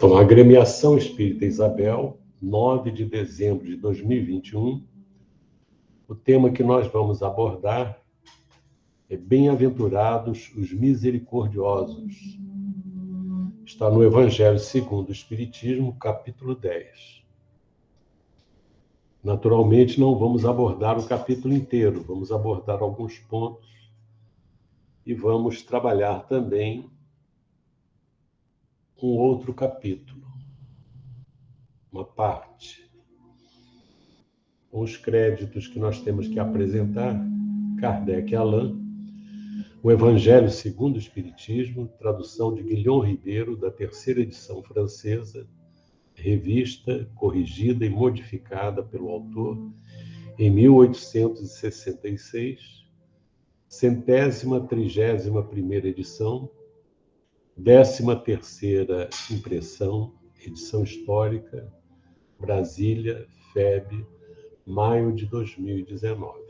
Então, a Agremiação Espírita Isabel, 9 de dezembro de 2021, o tema que nós vamos abordar é Bem-aventurados os misericordiosos. Está no Evangelho segundo o Espiritismo, capítulo 10. Naturalmente, não vamos abordar o capítulo inteiro, vamos abordar alguns pontos e vamos trabalhar também um outro capítulo, uma parte. Os créditos que nós temos que apresentar, Kardec e Alain, o Evangelho segundo o Espiritismo, tradução de Guilhom Ribeiro, da terceira edição francesa, revista, corrigida e modificada pelo autor em 1866, 131ª edição, 13ª impressão, edição histórica, Brasília, FEB, maio de 2019.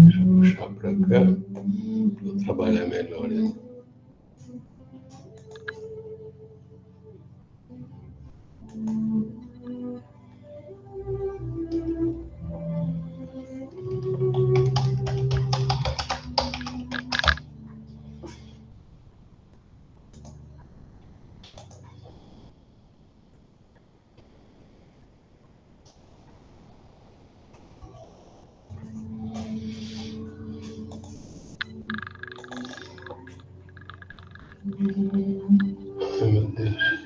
Deixa eu puxar para cá, para eu trabalhar melhor. Ai, meu Deus.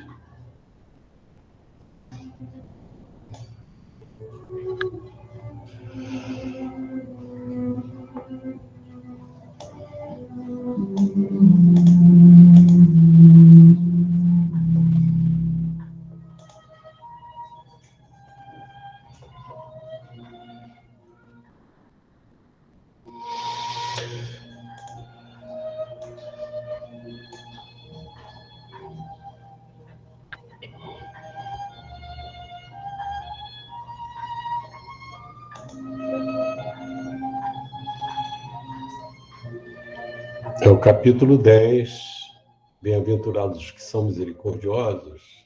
É o capítulo 10, Bem-aventurados os que são misericordiosos.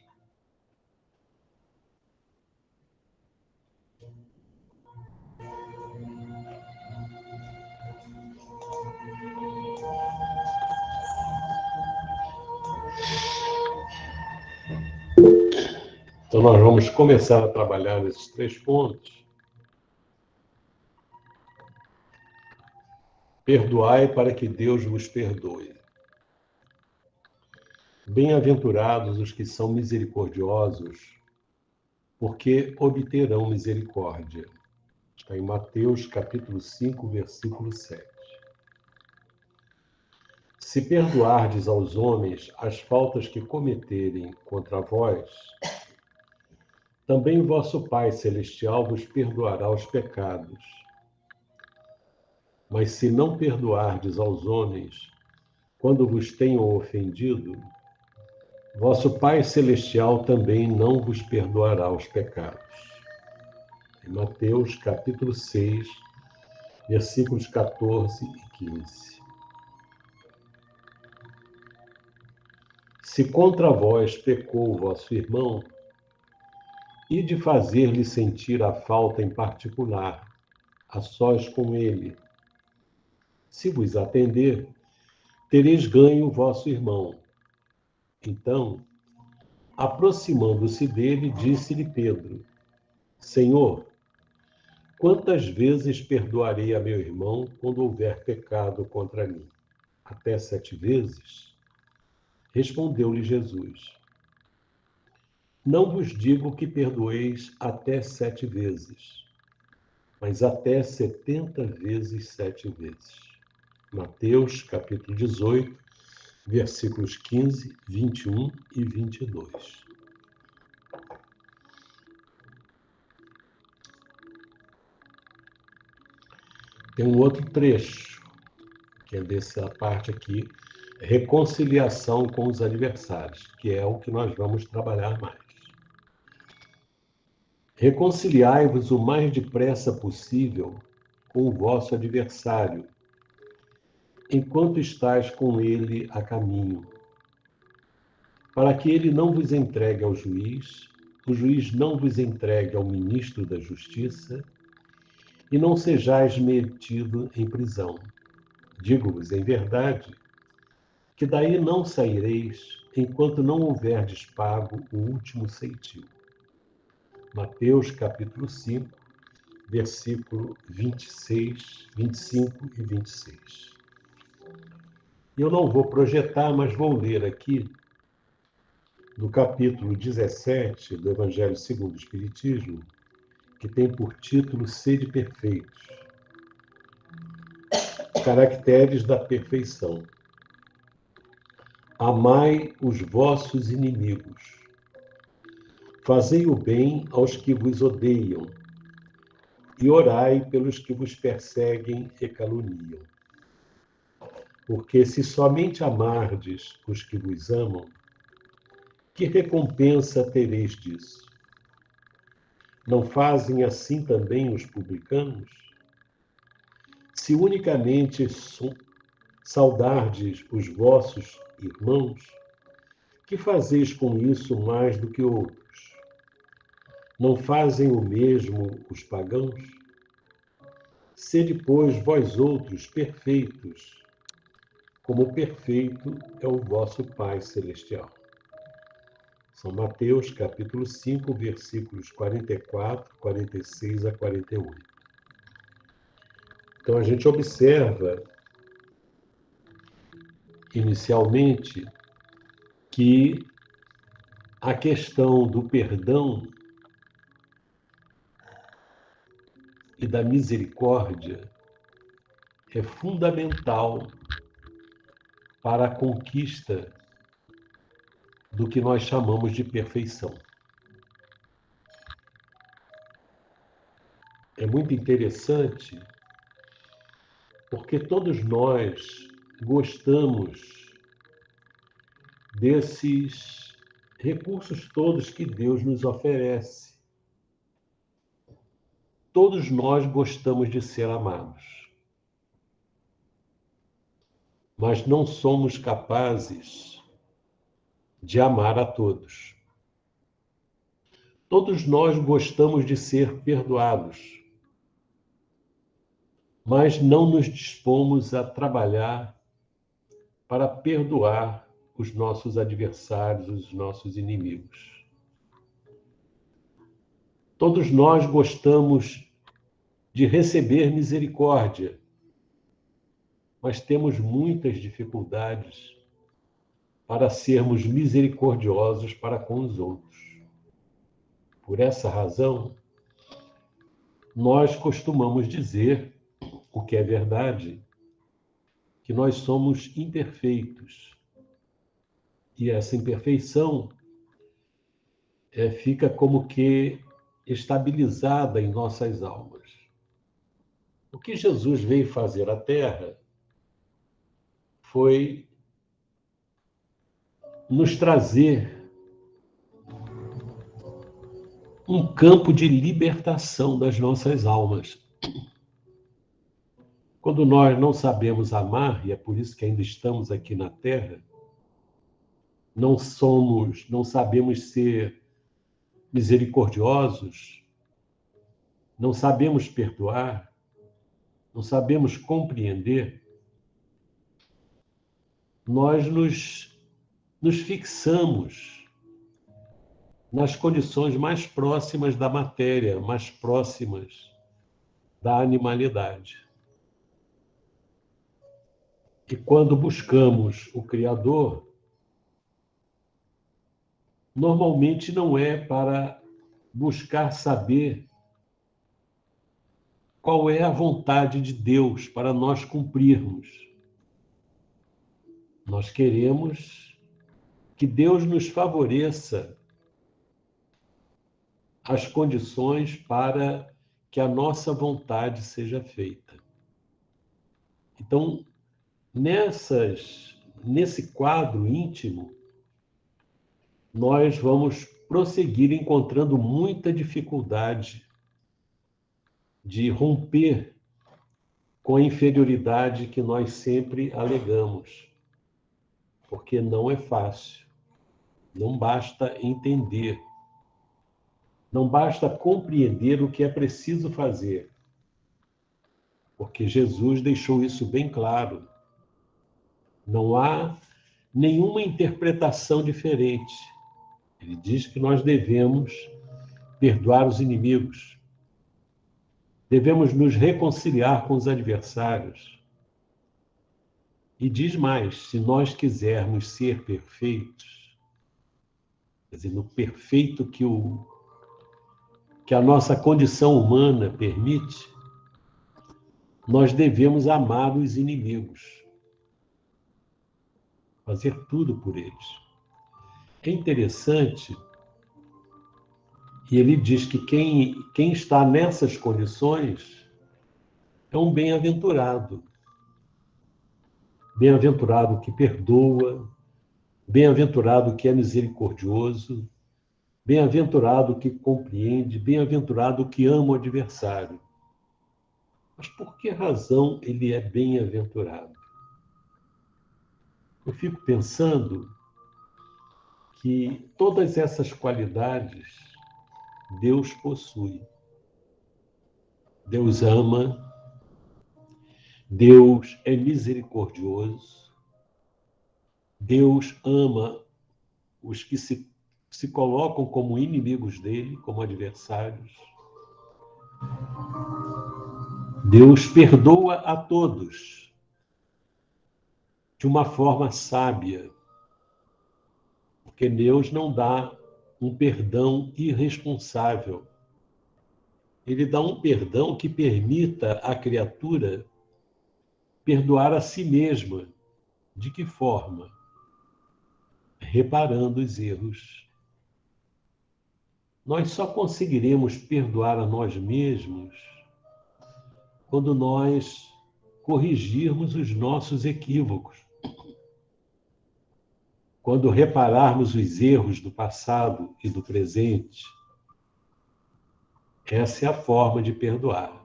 Então, nós vamos começar a trabalhar nesses 3 pontos. Perdoai para que Deus vos perdoe. Bem-aventurados os que são misericordiosos, porque obterão misericórdia. Está em Mateus, capítulo 5, versículo 7. Se perdoardes aos homens as faltas que cometerem contra vós, também vosso Pai Celestial vos perdoará os pecados. Mas se não perdoardes aos homens, quando vos tenham ofendido, vosso Pai Celestial também não vos perdoará os pecados. Em Mateus, capítulo 6, versículos 14 e 15. Se contra vós pecou o vosso irmão, ide fazer-lhe sentir a falta em particular, a sós com ele. Se vos atender, tereis ganho o vosso irmão. Então, aproximando-se dele, disse-lhe Pedro: Senhor, quantas vezes perdoarei a meu irmão quando houver pecado contra mim? Até 7 vezes? Respondeu-lhe Jesus: Não vos digo que perdoeis até 7 vezes, mas até 70 vezes 7 vezes. Mateus, capítulo 18, versículos 15, 21 e 22. Tem um outro trecho, que é dessa parte aqui, reconciliação com os adversários, que é o que nós vamos trabalhar mais. Reconciliai-vos o mais depressa possível com o vosso adversário, enquanto estáis com ele a caminho, para que ele não vos entregue ao juiz, o juiz não vos entregue ao ministro da Justiça, e não sejais metido em prisão. Digo-vos em verdade, que daí não saireis, enquanto não houverdes pago o último ceitil. Mateus, capítulo 5, versículo 26, 25 e 26. Eu não vou projetar, mas vou ler aqui, no capítulo 17 do Evangelho segundo o Espiritismo, que tem por título Sede Perfeitos. Caracteres da perfeição. Amai os vossos inimigos. Fazei o bem aos que vos odeiam, e orai pelos que vos perseguem e caluniam. Porque se somente amardes os que vos amam, que recompensa tereis disso? Não fazem assim também os publicanos? Se unicamente saudardes os vossos irmãos, que fazeis com isso mais do que outros? Não fazem o mesmo os pagãos? Sede, pois, vós outros perfeitos, como perfeito é o vosso Pai Celestial. São Mateus, capítulo 5, versículos 44, 46 a 48. Então, a gente observa, inicialmente, que a questão do perdão e da misericórdia é fundamental para a conquista do que nós chamamos de perfeição. É muito interessante porque todos nós gostamos desses recursos todos que Deus nos oferece. Todos nós gostamos de ser amados, mas não somos capazes de amar a todos. Todos nós gostamos de ser perdoados, mas não nos dispomos a trabalhar para perdoar os nossos adversários, os nossos inimigos. Todos nós gostamos de receber misericórdia, mas temos muitas dificuldades para sermos misericordiosos para com os outros. Por essa razão, nós costumamos dizer, o que é verdade, que nós somos imperfeitos. E essa imperfeição fica como que estabilizada em nossas almas. O que Jesus veio fazer à Terra foi nos trazer um campo de libertação das nossas almas. Quando nós não sabemos amar, e é por isso que ainda estamos aqui na Terra, não sabemos ser misericordiosos, não sabemos perdoar, não sabemos compreender, nós nos fixamos nas condições mais próximas da matéria, mais próximas da animalidade. E quando buscamos o Criador, normalmente não é para buscar saber qual é a vontade de Deus para nós cumprirmos. Nós queremos que Deus nos favoreça as condições para que a nossa vontade seja feita. Então, nesse quadro íntimo, nós vamos prosseguir encontrando muita dificuldade de romper com a inferioridade que nós sempre alegamos, porque não é fácil. Não basta entender, não basta compreender o que é preciso fazer, porque Jesus deixou isso bem claro. Não há nenhuma interpretação diferente. Ele diz que nós devemos perdoar os inimigos, devemos nos reconciliar com os adversários. E diz mais, se nós quisermos ser perfeitos, quer dizer, no perfeito que a nossa condição humana permite, nós devemos amar os inimigos, fazer tudo por eles. É interessante, e ele diz que quem está nessas condições é um bem-aventurado. Bem-aventurado que perdoa, bem-aventurado que é misericordioso, bem-aventurado que compreende, bem-aventurado que ama o adversário. Mas por que razão ele é bem-aventurado? Eu fico pensando que todas essas qualidades Deus possui. Deus ama, Deus é misericordioso, Deus ama os que se colocam como inimigos dele, como adversários. Deus perdoa a todos de uma forma sábia, porque Deus não dá um perdão irresponsável. Ele dá um perdão que permita à criatura perdoar a si mesma. De que forma? Reparando os erros. Nós só conseguiremos perdoar a nós mesmos quando nós corrigirmos os nossos equívocos. Quando repararmos os erros do passado e do presente. Essa é a forma de perdoar.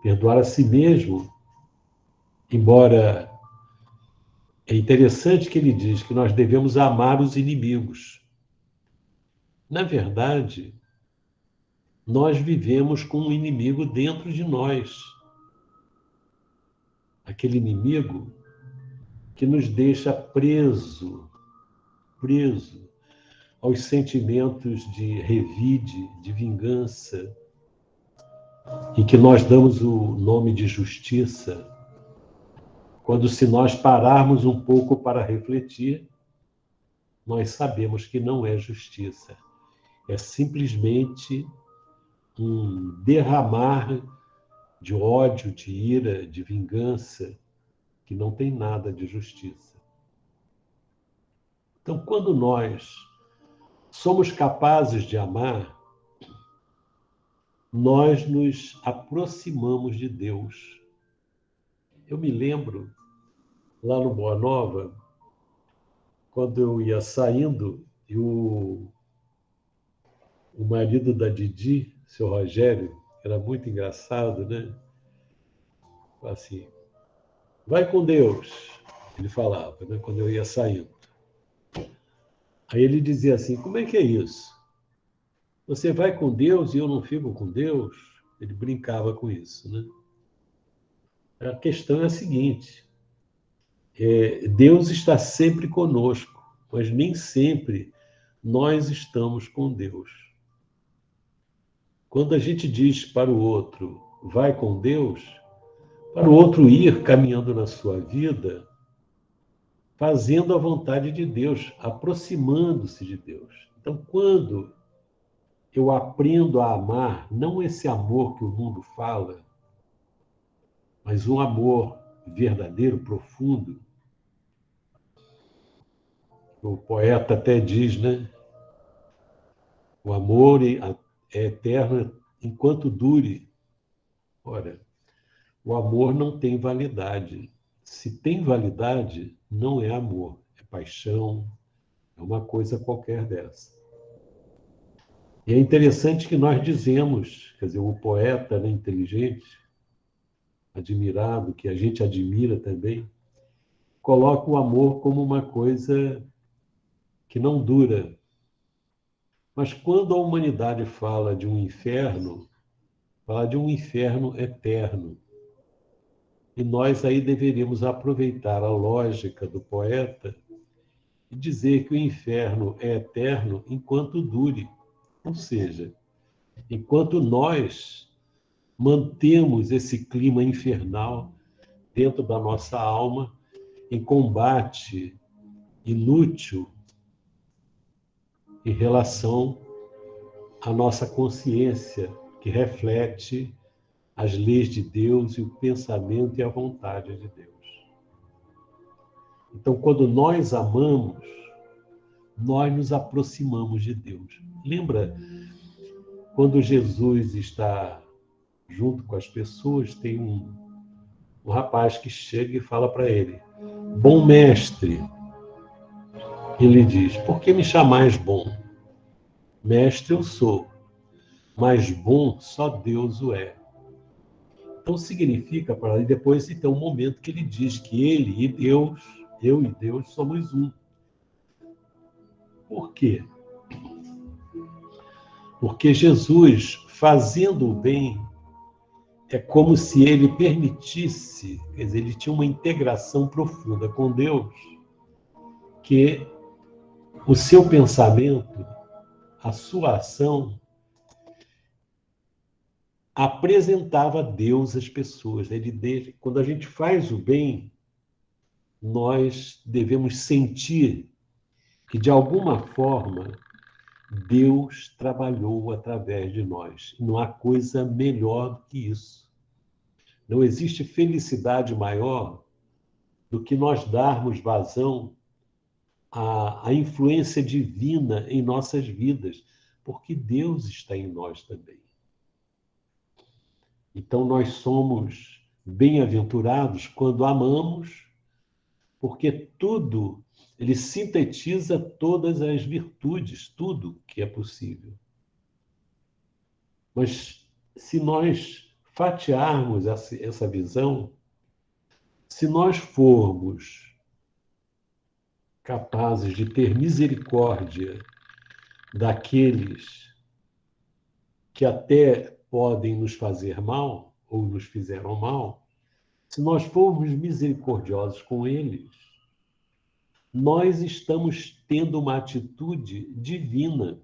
Perdoar a si mesmo, embora é interessante que ele diz que nós devemos amar os inimigos. Na verdade, nós vivemos com um inimigo dentro de nós. Aquele inimigo que nos deixa preso aos sentimentos de revide, de vingança, e que nós damos o nome de justiça, quando se nós pararmos um pouco para refletir, nós sabemos que não é justiça. É simplesmente um derramar de ódio, de ira, de vingança, que não tem nada de justiça. Então, quando nós somos capazes de amar, nós nos aproximamos de Deus. Eu me lembro, lá no Boa Nova, quando eu ia saindo, e o marido da Didi, seu Rogério, era muito engraçado, né? Assim, vai com Deus, ele falava, né? Quando eu ia saindo. Aí ele dizia assim, como é que é isso? Você vai com Deus e eu não fico com Deus? Ele brincava com isso, né? A questão é a seguinte, Deus está sempre conosco, mas nem sempre nós estamos com Deus. Quando a gente diz para o outro, vai com Deus, para o outro ir caminhando na sua vida, fazendo a vontade de Deus, aproximando-se de Deus. Então, quando eu aprendo a amar, não esse amor que o mundo fala, mas um amor verdadeiro, profundo, O poeta até diz, né? O amor é eterno enquanto dure. Ora, o amor não tem validade. Se tem validade, não é amor, é paixão, é uma coisa qualquer dessa. E é interessante que nós dizemos, quer dizer, o poeta, né, inteligente, admirado, que a gente admira também, coloca o amor como uma coisa que não dura. Mas quando a humanidade fala de um inferno, fala de um inferno eterno. E nós aí deveríamos aproveitar a lógica do poeta e dizer que o inferno é eterno enquanto dure. Ou seja, enquanto nós mantemos esse clima infernal dentro da nossa alma, em combate inútil em relação à nossa consciência, que reflete as leis de Deus e o pensamento e a vontade de Deus. Então, quando nós amamos, nós nos aproximamos de Deus. Lembra quando Jesus está junto com as pessoas, tem um rapaz que chega e fala para ele: bom mestre. Ele diz: por que me chamais bom? Mestre eu sou, mas bom só Deus o é. Então significa para ele, depois tem um momento que ele diz que ele e Deus, eu e Deus somos um. Por quê? Porque Jesus, fazendo o bem, é como se ele permitisse, quer dizer, ele tinha uma integração profunda com Deus, que o seu pensamento, a sua ação, apresentava Deus às pessoas. Quando a gente faz o bem, nós devemos sentir que, de alguma forma, Deus trabalhou através de nós. Não há coisa melhor do que isso. Não existe felicidade maior do que nós darmos vazão à influência divina em nossas vidas, porque Deus está em nós também. Então, nós somos bem-aventurados quando amamos, porque tudo, ele sintetiza todas as virtudes, tudo que é possível. Mas se nós fatiarmos essa visão, se nós formos capazes de ter misericórdia daqueles que até podem nos fazer mal ou nos fizeram mal, se nós formos misericordiosos com eles, nós estamos tendo uma atitude divina,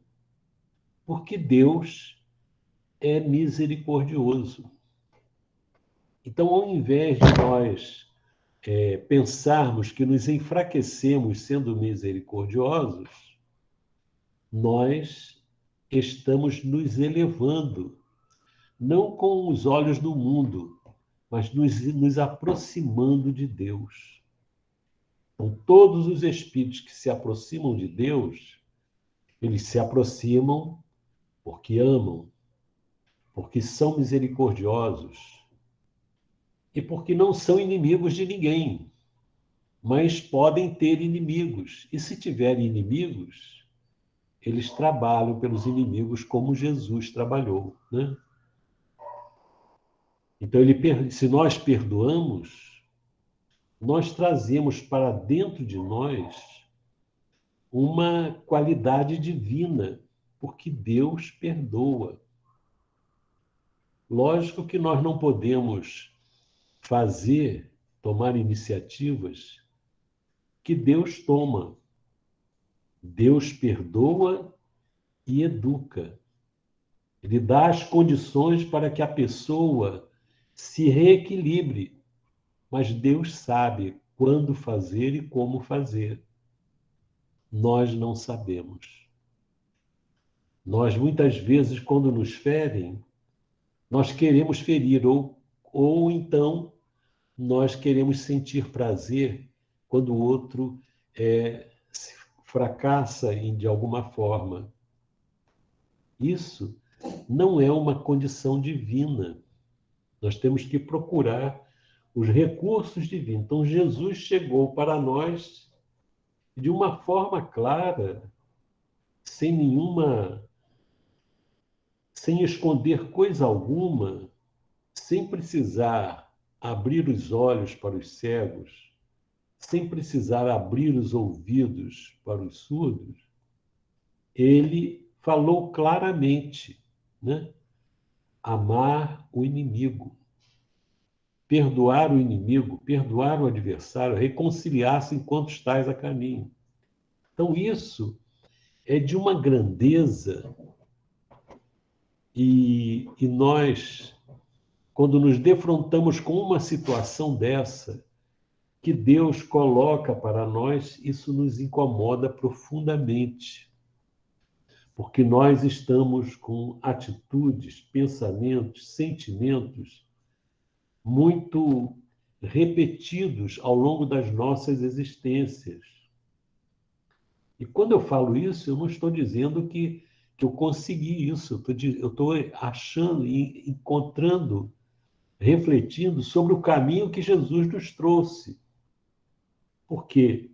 porque Deus é misericordioso. Então, ao invés de nós pensarmos que nos enfraquecemos sendo misericordiosos, nós estamos nos elevando, não com os olhos do mundo, mas nos aproximando de Deus. Então, todos os espíritos que se aproximam de Deus, eles se aproximam porque amam, porque são misericordiosos e porque não são inimigos de ninguém, mas podem ter inimigos. E se tiverem inimigos, eles trabalham pelos inimigos como Jesus trabalhou, né? Então, se nós perdoamos, nós trazemos para dentro de nós uma qualidade divina, porque Deus perdoa. Lógico que nós não podemos tomar iniciativas que Deus toma. Deus perdoa e educa. Ele dá as condições para que a pessoa se reequilibre, mas Deus sabe quando fazer e como fazer. Nós não sabemos. Nós, muitas vezes, quando nos ferem, nós queremos ferir, ou então nós queremos sentir prazer quando o outro fracassa de alguma forma. Isso não é uma condição divina. Nós temos que procurar os recursos divinos. Então, Jesus chegou para nós de uma forma clara, sem esconder coisa alguma, sem precisar abrir os olhos para os cegos, sem precisar abrir os ouvidos para os surdos. Ele falou claramente, né? Amar o inimigo, perdoar o inimigo, perdoar o adversário, reconciliar-se enquanto estais a caminho. Então, isso é de uma grandeza e nós, quando nos defrontamos com uma situação dessa, que Deus coloca para nós, isso nos incomoda profundamente, porque nós estamos com atitudes, pensamentos, sentimentos muito repetidos ao longo das nossas existências. E quando eu falo isso, eu não estou dizendo que eu consegui isso, eu estou achando e encontrando, refletindo sobre o caminho que Jesus nos trouxe. Porque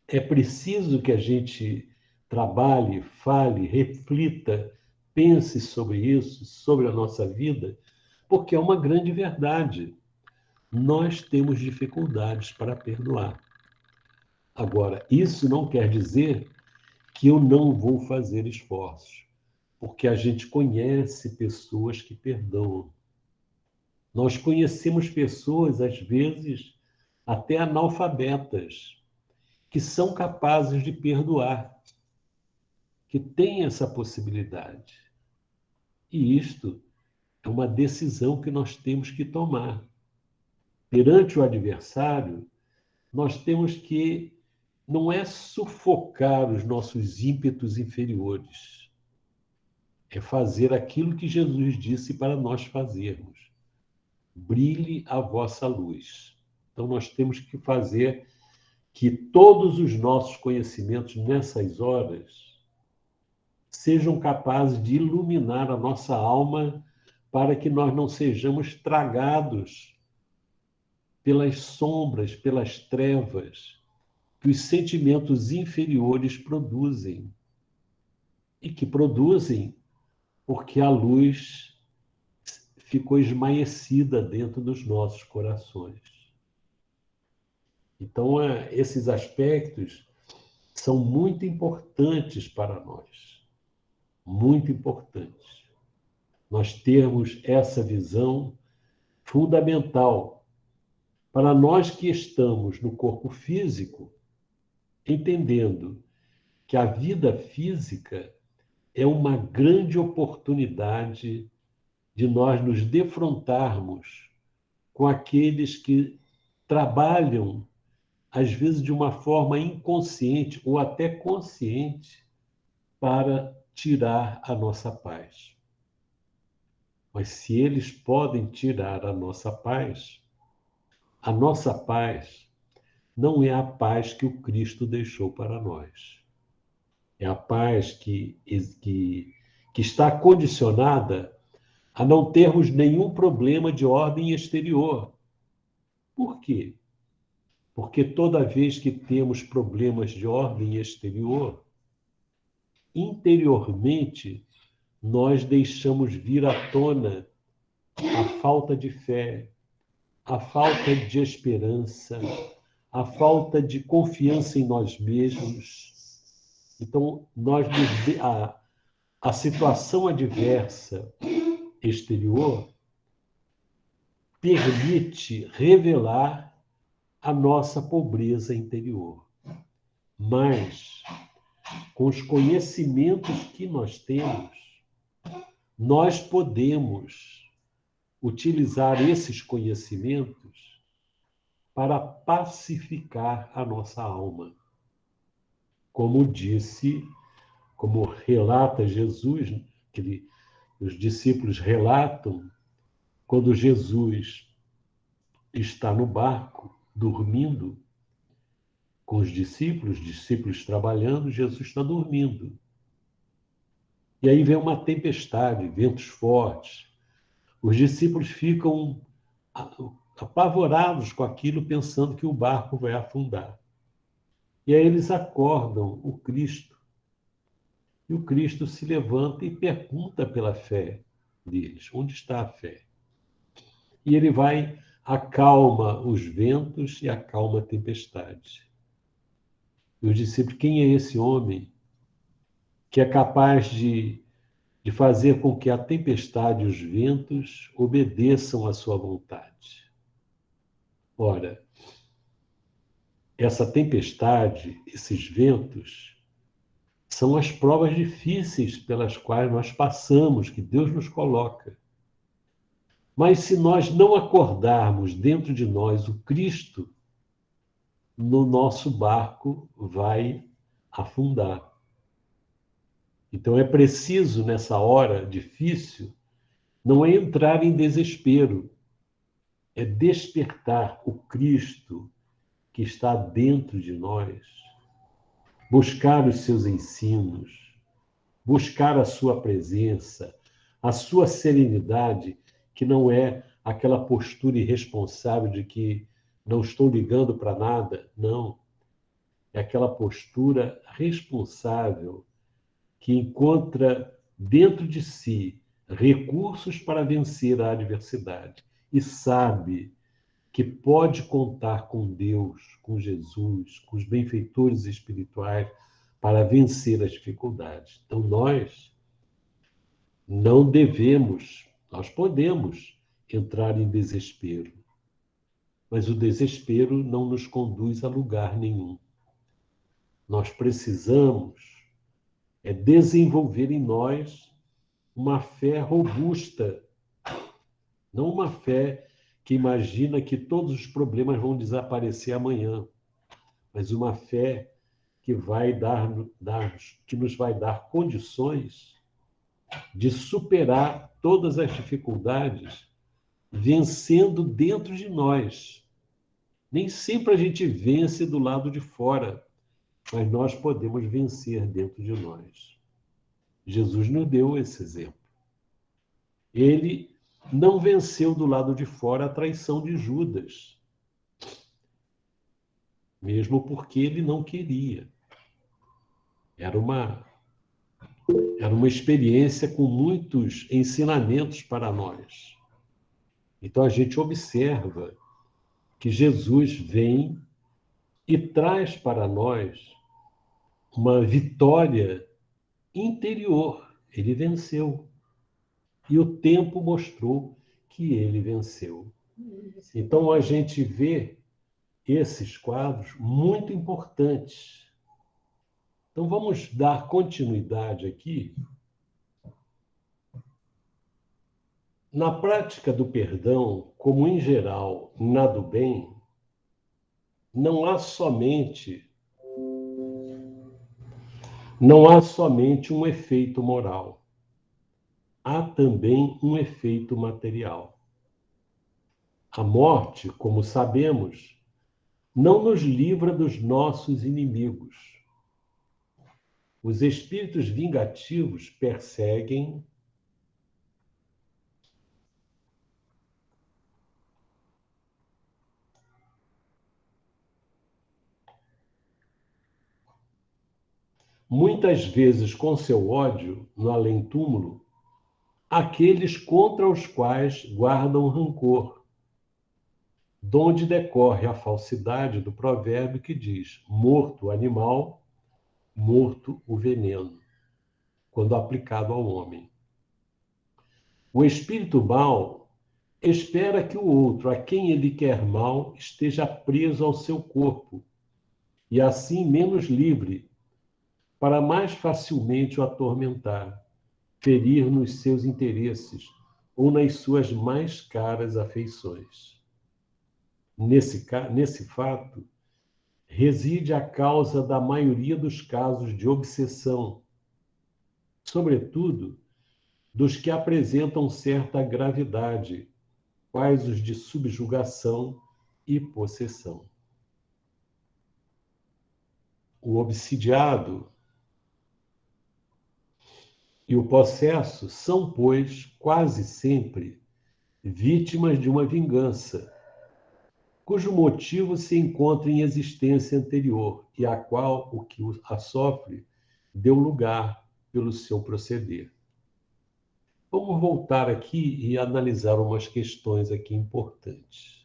é preciso que a gente trabalhe, fale, reflita, pense sobre isso, sobre a nossa vida, porque é uma grande verdade. Nós temos dificuldades para perdoar. Agora, isso não quer dizer que eu não vou fazer esforços, porque a gente conhece pessoas que perdoam. Nós conhecemos pessoas, às vezes, até analfabetas, que são capazes de perdoar, que têm essa possibilidade. E isto é uma decisão que nós temos que tomar. Perante o adversário, nós temos que não é sufocar os nossos ímpetos inferiores, é fazer aquilo que Jesus disse para nós fazermos. Brilhe a vossa luz. Então, nós temos que fazer que todos os nossos conhecimentos nessas horas sejam capazes de iluminar a nossa alma para que nós não sejamos tragados pelas sombras, pelas trevas que os sentimentos inferiores produzem. E que produzem porque a luz ficou esmaecida dentro dos nossos corações. Então, esses aspectos são muito importantes para nós. Muito importantes. Nós termos essa visão fundamental para nós que estamos no corpo físico, entendendo que a vida física é uma grande oportunidade de nós nos defrontarmos com aqueles que trabalham, às vezes de uma forma inconsciente ou até consciente, para tirar a nossa paz. Mas se eles podem tirar a nossa paz não é a paz que o Cristo deixou para nós. É a paz que está condicionada a não termos nenhum problema de ordem exterior. Por quê? Porque toda vez que temos problemas de ordem exterior, interiormente, nós deixamos vir à tona a falta de fé, a falta de esperança, a falta de confiança em nós mesmos. Então, a situação adversa exterior permite revelar a nossa pobreza interior. Mas, com os conhecimentos que nós temos, nós podemos utilizar esses conhecimentos para pacificar a nossa alma. Como relata Jesus, que os discípulos relatam, quando Jesus está no barco, dormindo, com os discípulos trabalhando, Jesus está dormindo. E aí vem uma tempestade, ventos fortes. Os discípulos ficam apavorados com aquilo, pensando que o barco vai afundar. E aí eles acordam o Cristo. E o Cristo se levanta e pergunta pela fé deles: onde está a fé? E ele vai, acalma os ventos e acalma a tempestade. E os discípulos: quem é esse homem que é capaz de fazer com que a tempestade e os ventos obedeçam à sua vontade? Ora, essa tempestade, esses ventos, são as provas difíceis pelas quais nós passamos, que Deus nos coloca. Mas se nós não acordarmos dentro de nós o Cristo, no nosso barco vai afundar. Então é preciso, nessa hora difícil, não é entrar em desespero, é despertar o Cristo que está dentro de nós, buscar os seus ensinos, buscar a sua presença, a sua serenidade, que não é aquela postura irresponsável de que não estou ligando para nada, não. É aquela postura responsável que encontra dentro de si recursos para vencer a adversidade e sabe que pode contar com Deus, com Jesus, com os benfeitores espirituais para vencer as dificuldades. Então, nós não devemos, nós podemos entrar em desespero, mas o desespero não nos conduz a lugar nenhum. Nós precisamos desenvolver em nós uma fé robusta, não uma fé que imagina que todos os problemas vão desaparecer amanhã, mas uma fé que vai que nos vai dar condições de superar todas as dificuldades, vencendo dentro de nós. Nem sempre a gente vence do lado de fora, mas nós podemos vencer dentro de nós. Jesus nos deu esse exemplo. Ele não venceu do lado de fora a traição de Judas, mesmo porque ele não queria. Era uma experiência com muitos ensinamentos para nós. Então a gente observa que Jesus vem e traz para nós uma vitória interior. Ele venceu. E o tempo mostrou que ele venceu. Então a gente vê esses quadros muito importantes. Então vamos dar continuidade aqui. Na prática do perdão, como em geral na do bem, não há somente um efeito moral. Há também um efeito material. A morte, como sabemos, não nos livra dos nossos inimigos. Os espíritos vingativos perseguem muitas vezes com seu ódio no além-túmulo aqueles contra os quais guardam rancor, donde decorre a falsidade do provérbio que diz: morto o animal, morto o veneno, quando aplicado ao homem. O espírito mau espera que o outro, a quem ele quer mal, esteja preso ao seu corpo, e assim menos livre, para mais facilmente o atormentar, ferir nos seus interesses ou nas suas mais caras afeições. Nesse fato, reside a causa da maioria dos casos de obsessão, sobretudo dos que apresentam certa gravidade, quais os de subjugação e possessão. o obsidiado e o possesso são, pois, quase sempre vítimas de uma vingança, cujo motivo se encontra em existência anterior e a qual o que a sofre deu lugar pelo seu proceder. Vamos voltar aqui e analisar umas questões aqui importantes.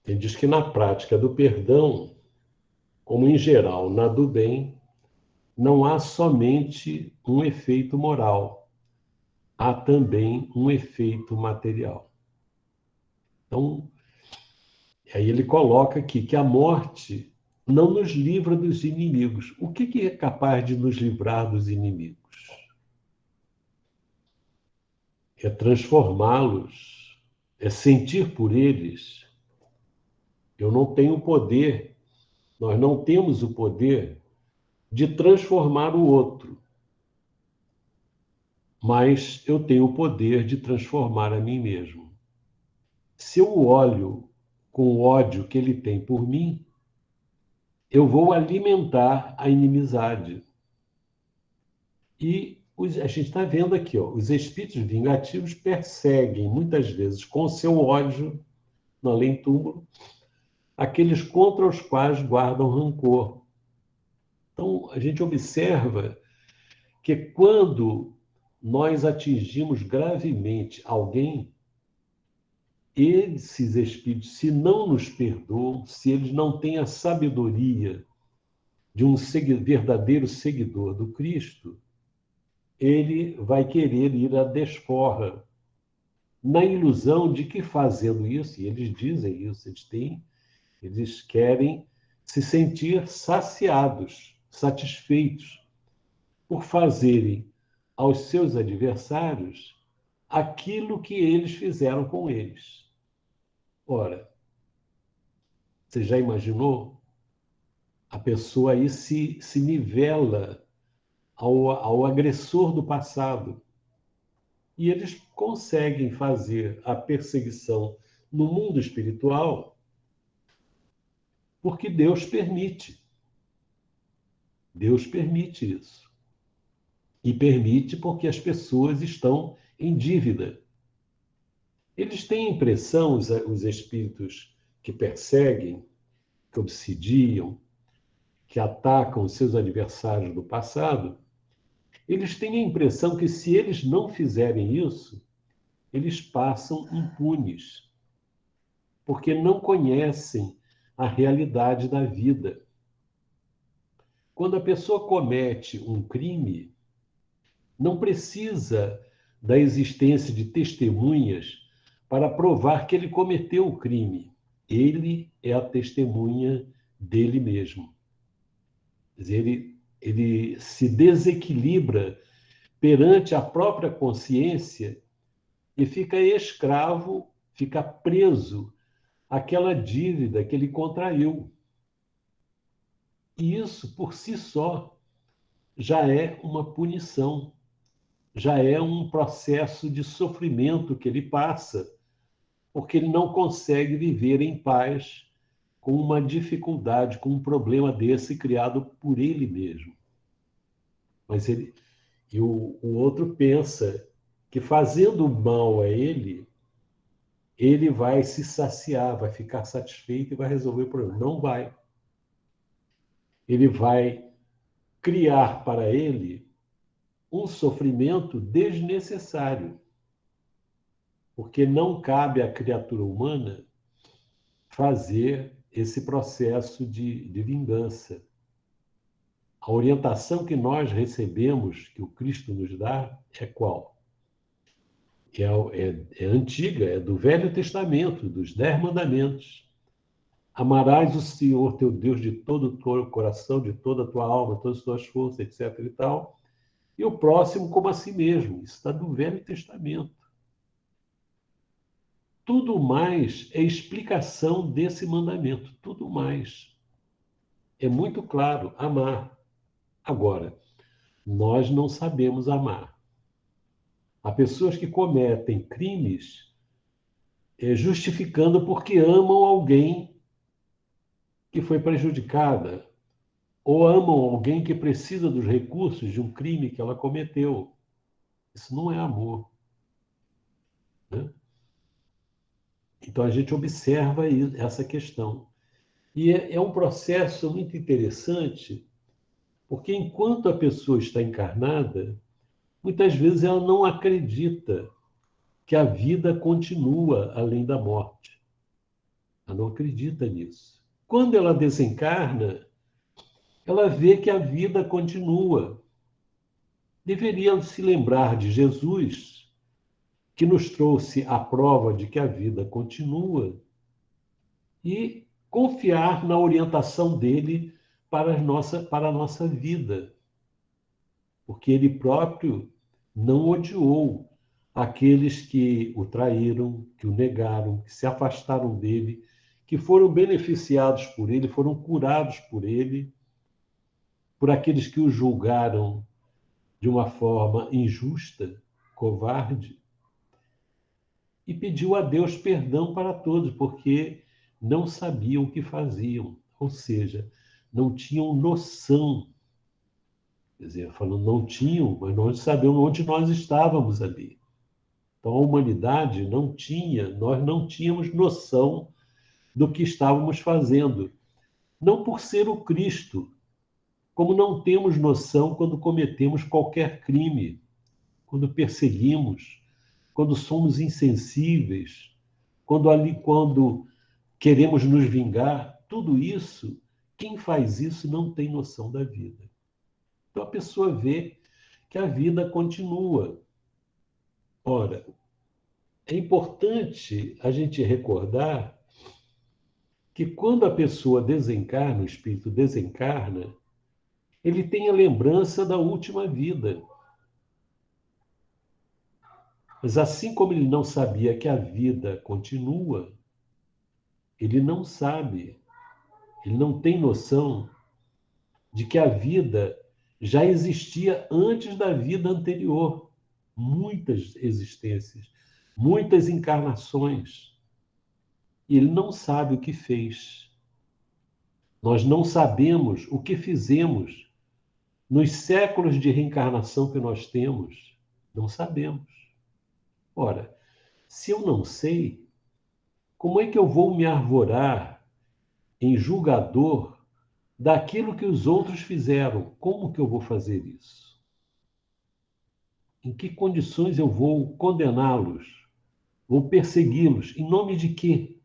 Ele diz que na prática do perdão, como em geral na do bem, não há somente um efeito moral, há também um efeito material. Então, aí ele coloca aqui que a morte não nos livra dos inimigos. O que é capaz de nos livrar dos inimigos? É transformá-los, é sentir por eles. Eu não tenho poder, nós não temos o poder de transformar o outro, mas eu tenho o poder de transformar a mim mesmo. Se eu olho com o ódio que ele tem por mim, eu vou alimentar a inimizade. E a gente está vendo aqui, ó, os espíritos vingativos perseguem, muitas vezes, com seu ódio, no além-túmulo, aqueles contra os quais guardam rancor. Então, a gente observa que quando nós atingimos gravemente alguém, esses espíritos, se não nos perdoam, se eles não têm a sabedoria de um verdadeiro seguidor do Cristo, ele vai querer ir à desforra, na ilusão de que fazendo isso, e eles dizem isso, eles querem se sentir saciados, satisfeitos, por fazerem aos seus adversários aquilo que eles fizeram com eles. Ora, você já imaginou? A pessoa aí se nivela ao agressor do passado. E eles conseguem fazer a perseguição no mundo espiritual porque Deus permite. Deus permite isso. E permite porque as pessoas estão em dívida. Eles têm a impressão, os espíritos que perseguem, que obsidiam, que atacam os seus adversários do passado, eles têm a impressão que se eles não fizerem isso, eles passam impunes, porque não conhecem a realidade da vida. Quando a pessoa comete um crime, não precisa da existência de testemunhas para provar que ele cometeu o crime. Ele é a testemunha dele mesmo. Quer dizer, ele se desequilibra perante a própria consciência e fica escravo, fica preso àquela dívida que ele contraiu. E isso, por si só, já é uma punição, já é um processo de sofrimento que ele passa, porque ele não consegue viver em paz com uma dificuldade, com um problema desse criado por ele mesmo. Mas o outro pensa que fazendo mal a ele, ele vai se saciar, vai ficar satisfeito e vai resolver o problema. Não vai. Ele vai criar para ele um sofrimento desnecessário, porque não cabe à criatura humana fazer esse processo de vingança. A orientação que nós recebemos, que o Cristo nos dá, é qual? É antiga, é do Velho Testamento, dos 10 mandamentos. Amarás o Senhor teu Deus de todo o teu coração, de toda a tua alma, todas as tuas forças, etc. e tal. E o próximo como a si mesmo. Isso está do Velho Testamento. Tudo mais é explicação desse mandamento. Tudo mais. É muito claro, amar. Agora, nós não sabemos amar. Há pessoas que cometem crimes justificando porque amam alguém que foi prejudicada, ou amam alguém que precisa dos recursos de um crime que ela cometeu. Isso não é amor, né? Então a gente observa essa questão. E é um processo muito interessante, porque enquanto a pessoa está encarnada, muitas vezes ela não acredita que a vida continua além da morte. Ela não acredita nisso. Quando ela desencarna, ela vê que a vida continua. Deveria se lembrar de Jesus, que nos trouxe a prova de que a vida continua, e confiar na orientação dele para a nossa vida, porque ele próprio não odiou aqueles que o traíram, que o negaram, que se afastaram dele, que foram beneficiados por ele, foram curados por aqueles que o julgaram de uma forma injusta, covarde, e pediu a Deus perdão para todos, porque não sabiam o que faziam, ou seja, não tinham noção. Quer dizer, falando não tinham, mas nós sabemos onde nós estávamos ali. Então a humanidade não tinha, nós não tínhamos noção do que estávamos fazendo. Não por ser o Cristo, como não temos noção quando cometemos qualquer crime, quando perseguimos, quando somos insensíveis, quando queremos nos vingar, tudo isso, quem faz isso não tem noção da vida. Então a pessoa vê que a vida continua. Ora, é importante a gente recordar que quando a pessoa desencarna, o espírito desencarna, ele tem a lembrança da última vida. Mas assim como ele não sabia que a vida continua, ele não sabe, ele não tem noção de que a vida já existia antes da vida anterior. Muitas existências, muitas encarnações. E ele não sabe o que fez. Nós não sabemos o que fizemos nos séculos de reencarnação que nós temos. Não sabemos. Ora, se eu não sei, como é que eu vou me arvorar em julgador daquilo que os outros fizeram? Como que eu vou fazer isso? Em que condições eu vou condená-los? Vou persegui-los? Em nome de quê?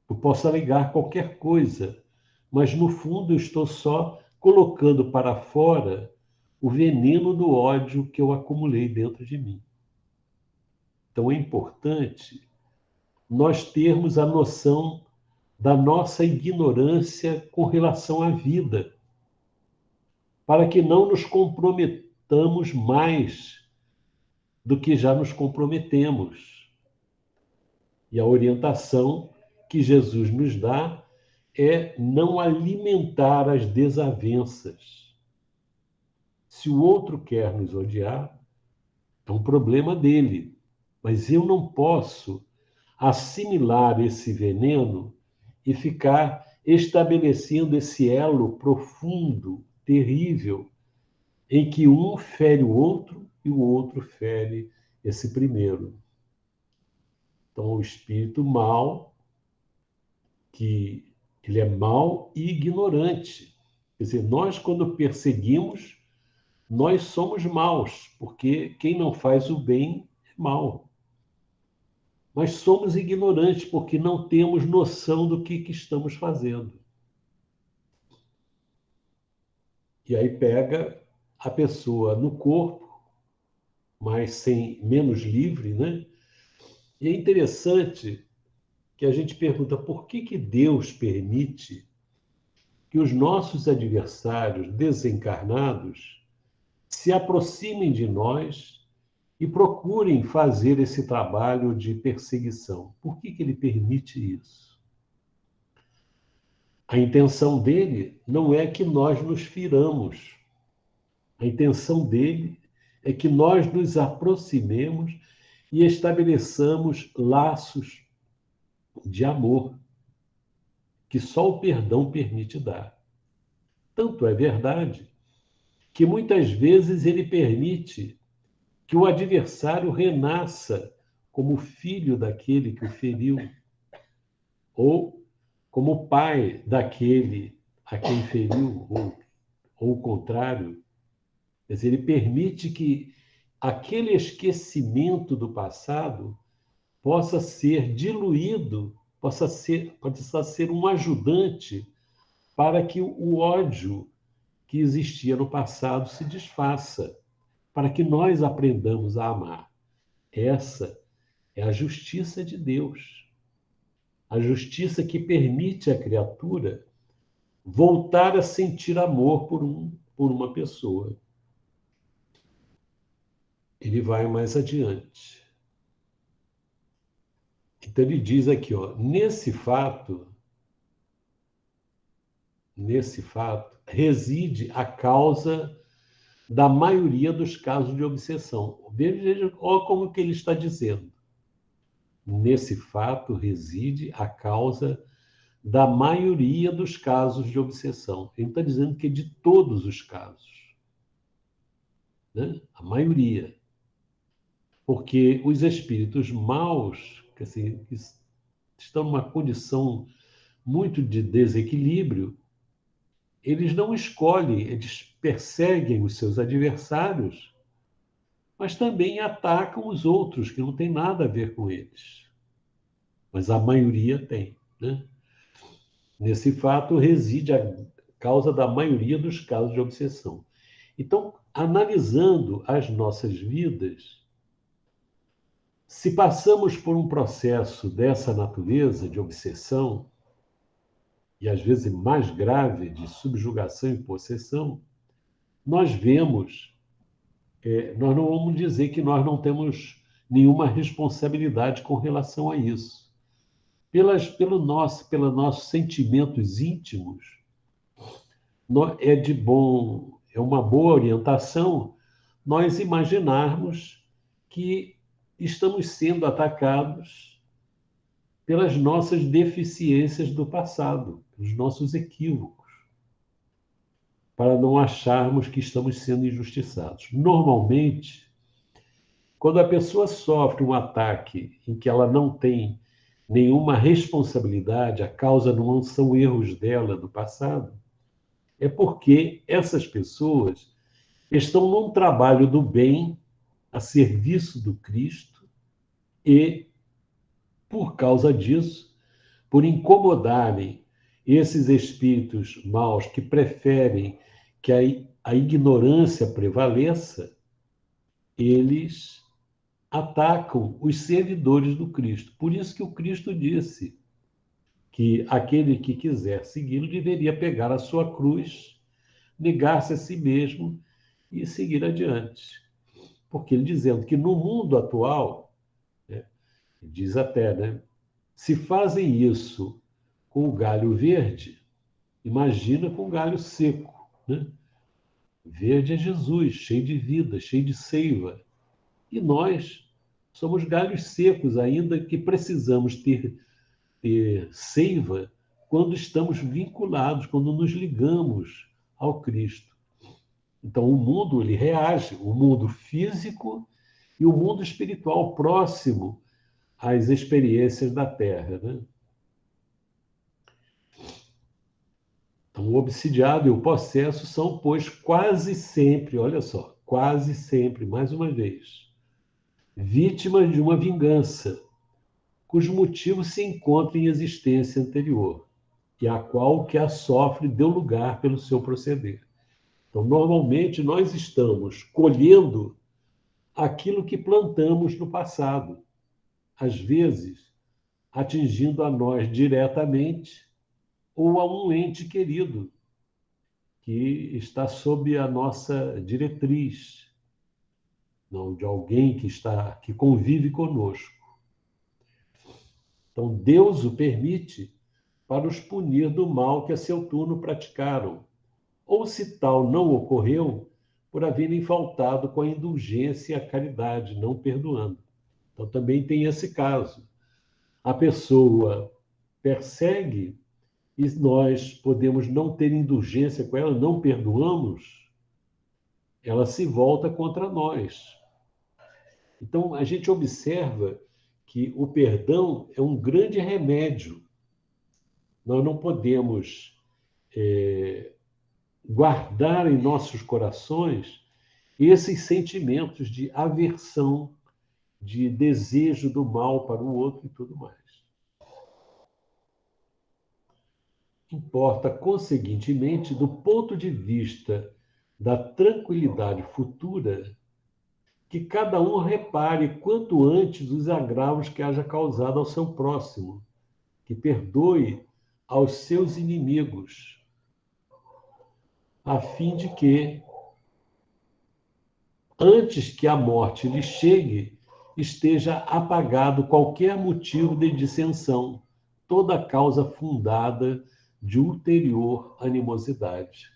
Eu posso alegar qualquer coisa, mas no fundo eu estou só colocando para fora o veneno do ódio que eu acumulei dentro de mim. Então é importante nós termos a noção da nossa ignorância com relação à vida, para que não nos comprometamos mais do que já nos comprometemos. E a orientação que Jesus nos dá é não alimentar as desavenças. Se o outro quer nos odiar, é um problema dele, mas eu não posso assimilar esse veneno e ficar estabelecendo esse elo profundo, terrível, em que um fere o outro e o outro fere esse primeiro. Então, o espírito mal, que ele é mau e ignorante. Quer dizer, nós, quando perseguimos, nós somos maus, porque quem não faz o bem é mau. Mas somos ignorantes, porque não temos noção do que estamos fazendo. E aí pega a pessoa no corpo, mas menos livre, né? E é interessante que a gente pergunta por que Deus permite que os nossos adversários desencarnados se aproximem de nós e procurem fazer esse trabalho de perseguição. Por que ele permite isso? A intenção dele não é que nós nos firamos. A intenção dele é que nós nos aproximemos e estabeleçamos laços de amor que só o perdão permite dar. Tanto é verdade que muitas vezes ele permite que o adversário renasça como filho daquele que o feriu, ou como pai daquele a quem feriu, ou o contrário. Quer dizer, ele permite que aquele esquecimento do passado possa ser diluído, possa ser um ajudante para que o ódio que existia no passado se desfaça, para que nós aprendamos a amar. Essa é a justiça de Deus, a justiça que permite à criatura voltar a sentir amor por uma pessoa. Ele vai mais adiante. Então ele diz aqui, ó, nesse fato reside a causa da maioria dos casos de obsessão. Veja, olha como que ele está dizendo. Nesse fato reside a causa da maioria dos casos de obsessão. Ele está dizendo que é de todos os casos, né? A maioria. Porque os espíritos maus, que, assim, que estão numa condição muito de desequilíbrio, eles não escolhem, eles perseguem os seus adversários, mas também atacam os outros, que não tem nada a ver com eles. Mas a maioria tem, né? Nesse fato reside a causa da maioria dos casos de obsessão. Então, analisando as nossas vidas, se passamos por um processo dessa natureza de obsessão, e às vezes mais grave, de subjugação e possessão, nós vemos, nós não vamos dizer que nós não temos nenhuma responsabilidade com relação a isso. Pelos nossos sentimentos íntimos, é uma boa orientação nós imaginarmos que estamos sendo atacados pelas nossas deficiências do passado, pelos nossos equívocos, para não acharmos que estamos sendo injustiçados. Normalmente, quando a pessoa sofre um ataque em que ela não tem nenhuma responsabilidade, a causa não são erros dela do passado, é porque essas pessoas estão num trabalho do bem a serviço do Cristo e, por causa disso, por incomodarem esses espíritos maus que preferem que a ignorância prevaleça, eles atacam os servidores do Cristo. Por isso que o Cristo disse que aquele que quiser segui-lo deveria pegar a sua cruz, negar-se a si mesmo e seguir adiante. Porque ele dizendo que no mundo atual, né, diz até, né, se fazem isso com o galho verde, imagina com o galho seco, né? Verde é Jesus, cheio de vida, cheio de seiva. E nós somos galhos secos, ainda que precisamos ter seiva quando estamos vinculados, quando nos ligamos ao Cristo. Então, o mundo ele reage, o mundo físico e o mundo espiritual próximo às experiências da Terra, né? Então, o obsidiado e o possesso são, pois, quase sempre, olha só, quase sempre, mais uma vez, vítimas de uma vingança, cujo motivo se encontra em existência anterior, e a qual o que a sofre deu lugar pelo seu proceder. Então, normalmente, nós estamos colhendo aquilo que plantamos no passado, às vezes atingindo a nós diretamente ou a um ente querido que está sob a nossa diretriz, não de alguém que convive conosco. Então Deus o permite para os punir do mal que a seu turno praticaram, ou se tal não ocorreu, por haverem faltado com a indulgência e a caridade, não perdoando. Então também tem esse caso. A pessoa persegue e nós podemos não ter indulgência com ela, não perdoamos, ela se volta contra nós. Então a gente observa que o perdão é um grande remédio. Nós não podemos guardar em nossos corações esses sentimentos de aversão, de desejo do mal para o outro e tudo mais. Importa, conseguintemente, do ponto de vista da tranquilidade futura, que cada um repare quanto antes os agravos que haja causado ao seu próximo, que perdoe aos seus inimigos, a fim de que, antes que a morte lhe chegue, esteja apagado qualquer motivo de dissensão, toda causa fundada de ulterior animosidade.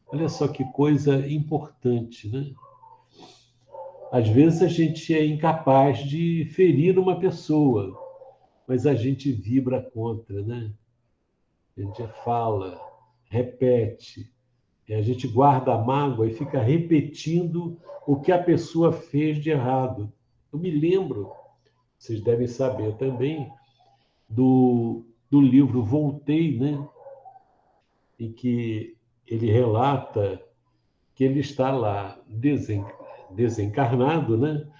Olha só que coisa importante, né? Às vezes a gente é incapaz de ferir uma pessoa, mas a gente vibra contra, né? A gente fala, repete, e a gente guarda a mágoa e fica repetindo o que a pessoa fez de errado. Eu me lembro, vocês devem saber também, do livro Voltei, né? Em que ele relata que ele está lá desencarnado, né?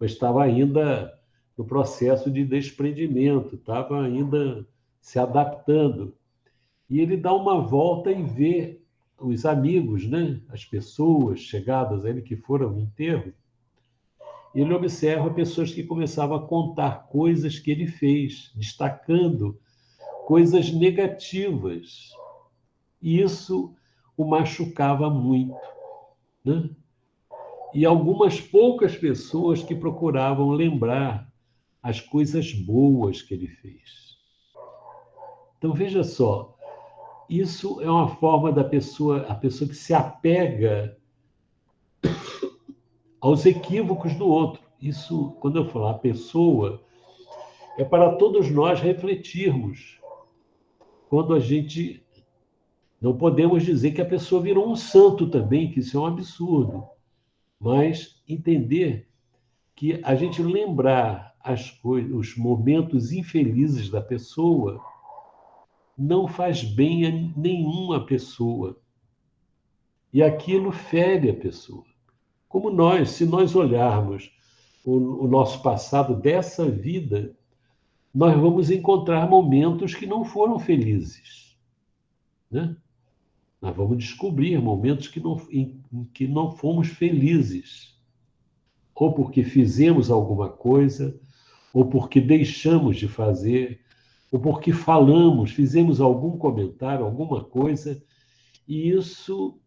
Mas estava ainda no processo de desprendimento, estava ainda se adaptando. E ele dá uma volta e vê os amigos, né? As pessoas chegadas a ele que foram ao enterro. E ele observa pessoas que começavam a contar coisas que ele fez, destacando coisas negativas. E isso o machucava muito, né? E algumas poucas pessoas que procuravam lembrar as coisas boas que ele fez. Então, veja só, isso é uma forma da pessoa, a pessoa que se apega aos equívocos do outro. Isso, quando eu falar pessoa, é para todos nós refletirmos. Quando a gente não podemos dizer que a pessoa virou um santo também, que isso é um absurdo, mas entender que a gente lembrar as coisas, os momentos infelizes da pessoa não faz bem a nenhuma pessoa. E aquilo fere a pessoa. Como nós, se nós olharmos o nosso passado dessa vida, nós vamos encontrar momentos que não foram felizes, né? Nós vamos descobrir momentos em que não fomos felizes, ou porque fizemos alguma coisa, ou porque deixamos de fazer, ou porque falamos, fizemos algum comentário, alguma coisa, e isso,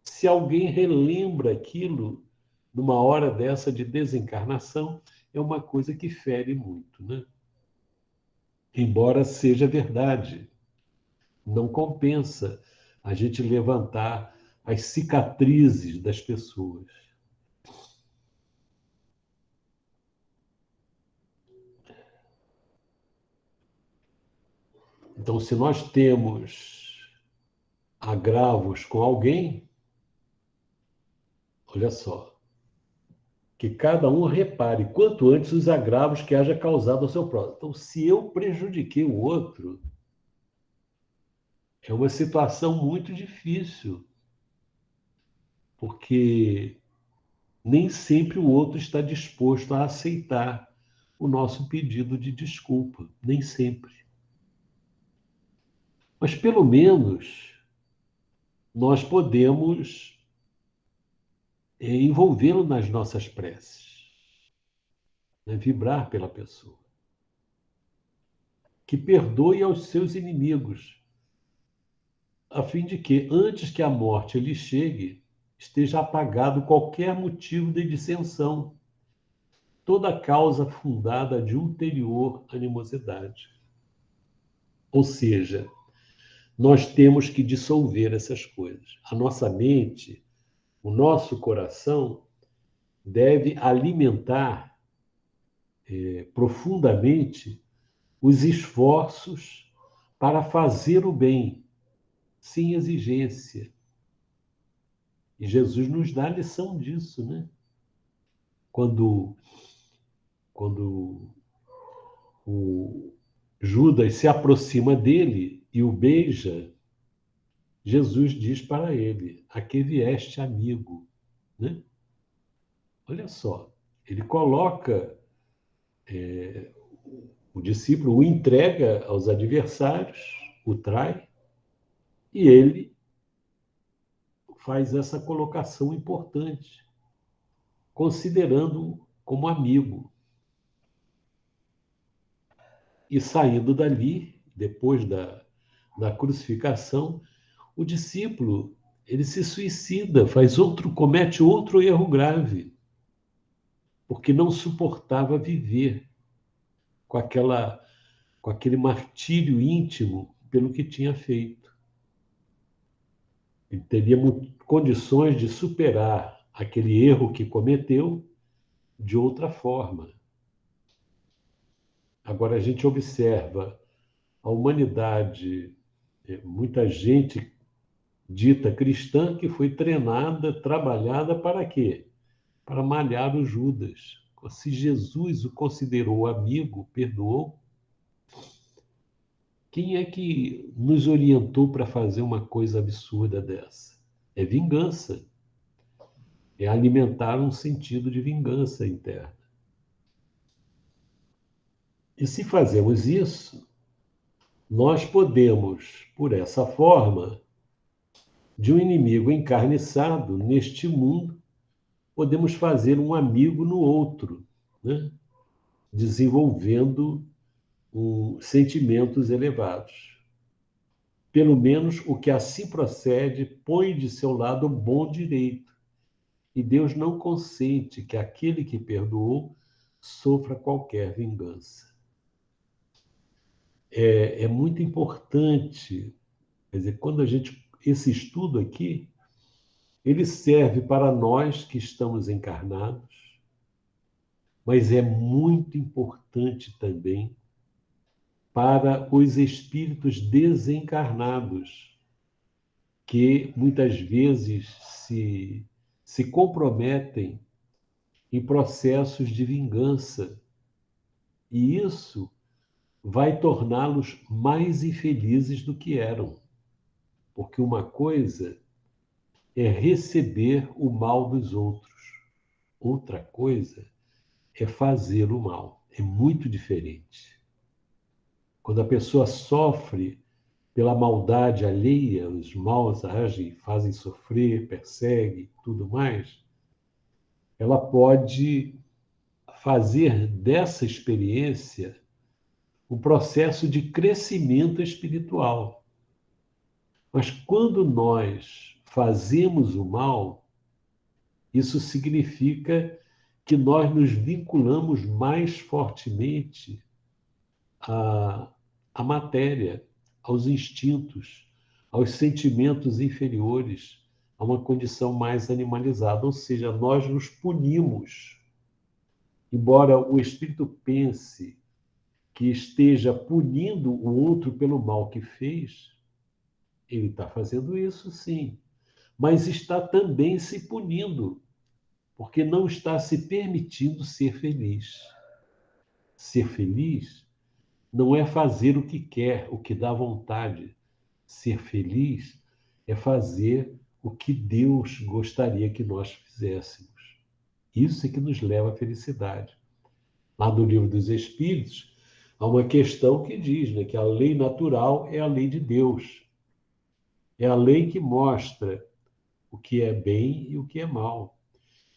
se alguém relembra aquilo numa hora dessa de desencarnação, é uma coisa que fere muito, né? Embora seja verdade, não compensa a gente levantar as cicatrizes das pessoas. Então, se nós temos agravos com alguém, olha só, que cada um repare quanto antes os agravos que haja causado ao seu próximo. Então, se eu prejudiquei o outro, é uma situação muito difícil, porque nem sempre o outro está disposto a aceitar o nosso pedido de desculpa, nem sempre. Mas pelo menos nós podemos envolvê-lo nas nossas preces, né? Vibrar pela pessoa. Que perdoe aos seus inimigos, a fim de que, antes que a morte lhe chegue, esteja apagado qualquer motivo de dissensão, toda causa fundada de ulterior animosidade. Ou seja, nós temos que dissolver essas coisas. A nossa mente, o nosso coração, deve alimentar profundamente os esforços para fazer o bem, sem exigência. E Jesus nos dá a lição disso, né? Quando o Judas se aproxima dele e o beija, Jesus diz para ele: "A que vieste, amigo?", né? Olha só, ele coloca o discípulo, o entrega aos adversários, o trai, e ele faz essa colocação importante, considerando-o como amigo. E saindo dali, depois da crucificação, o discípulo ele se suicida, comete outro erro grave, porque não suportava viver com com aquele martírio íntimo pelo que tinha feito. Ele teria condições de superar aquele erro que cometeu de outra forma. Agora a gente observa a humanidade, muita gente dita cristã que foi treinada, trabalhada para quê? Para malhar o Judas. Se Jesus o considerou amigo, perdoou, quem é que nos orientou para fazer uma coisa absurda dessa? É vingança. É alimentar um sentido de vingança interna. E se fazemos isso, nós podemos, por essa forma, de um inimigo encarniçado neste mundo, podemos fazer um amigo no outro, né? Desenvolvendo sentimentos elevados. Pelo menos o que assim procede põe de seu lado o bom direito. E Deus não consente que aquele que perdoou sofra qualquer vingança. É muito importante, quer dizer, esse estudo aqui, ele serve para nós que estamos encarnados, mas é muito importante também para os espíritos desencarnados, que muitas vezes se comprometem em processos de vingança. E isso vai torná-los mais infelizes do que eram. Porque uma coisa é receber o mal dos outros, outra coisa é fazer o mal. É muito diferente. Quando a pessoa sofre pela maldade alheia, os maus agem, fazem sofrer, perseguem, tudo mais, ela pode fazer dessa experiência um processo de crescimento espiritual. Mas quando nós fazemos o mal, isso significa que nós nos vinculamos mais fortemente à, à matéria, aos instintos, aos sentimentos inferiores, a uma condição mais animalizada. Ou seja, nós nos punimos. Embora o espírito pense que esteja punindo o outro pelo mal que fez, ele está fazendo isso, sim, mas está também se punindo, porque não está se permitindo ser feliz. Ser feliz não é fazer o que quer, o que dá vontade. Ser feliz é fazer o que Deus gostaria que nós fizéssemos. Isso é que nos leva à felicidade. Lá no Livro dos Espíritos, há uma questão que diz, né, que a lei natural é a lei de Deus. É a lei que mostra o que é bem e o que é mal.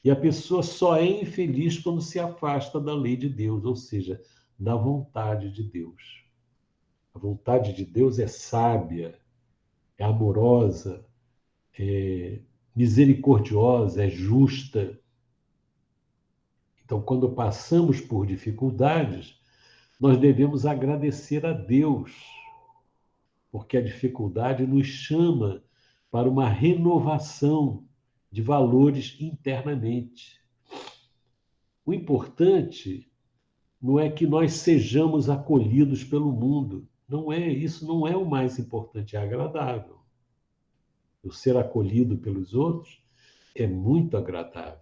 E a pessoa só é infeliz quando se afasta da lei de Deus, ou seja, da vontade de Deus. A vontade de Deus é sábia, é amorosa, é misericordiosa, é justa. Então, quando passamos por dificuldades, nós devemos agradecer a Deus porque a dificuldade nos chama para uma renovação de valores internamente. O importante não é que nós sejamos acolhidos pelo mundo. Não é isso, não é o mais importante, é agradável. O ser acolhido pelos outros é muito agradável.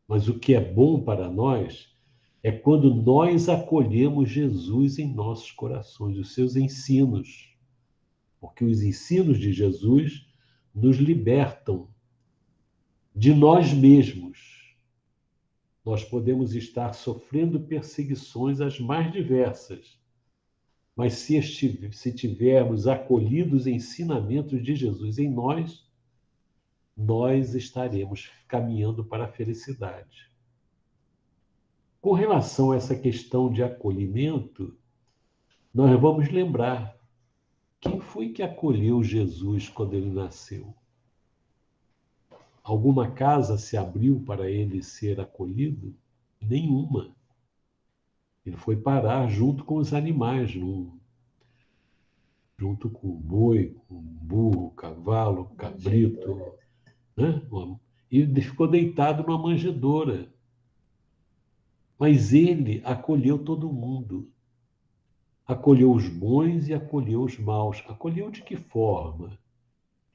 Mas o que é bom para nós é quando nós acolhemos Jesus em nossos corações, os seus ensinos. Porque os ensinos de Jesus nos libertam de nós mesmos. Nós podemos estar sofrendo perseguições as mais diversas, mas se tivermos acolhido os ensinamentos de Jesus em nós, nós estaremos caminhando para a felicidade. Com relação a essa questão de acolhimento, nós vamos lembrar quem foi que acolheu Jesus quando ele nasceu. Alguma casa se abriu para ele ser acolhido? Nenhuma. Ele foi parar junto com os animais, junto com o boi, com o burro, cavalo, cabrito, né? E ele ficou deitado numa manjedoura. Mas ele acolheu todo mundo. Acolheu os bons e acolheu os maus. Acolheu de que forma?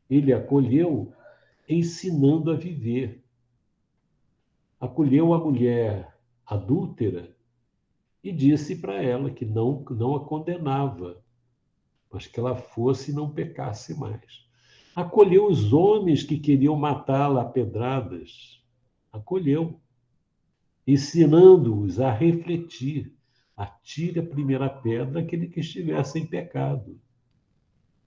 Ele acolheu ensinando a viver. Acolheu a mulher adúltera e disse para ela que não a condenava, mas que ela fosse e não pecasse mais. Acolheu os homens que queriam matá-la a pedradas. Acolheu, ensinando-os a refletir. Atire a primeira pedra aquele que estiver sem pecado.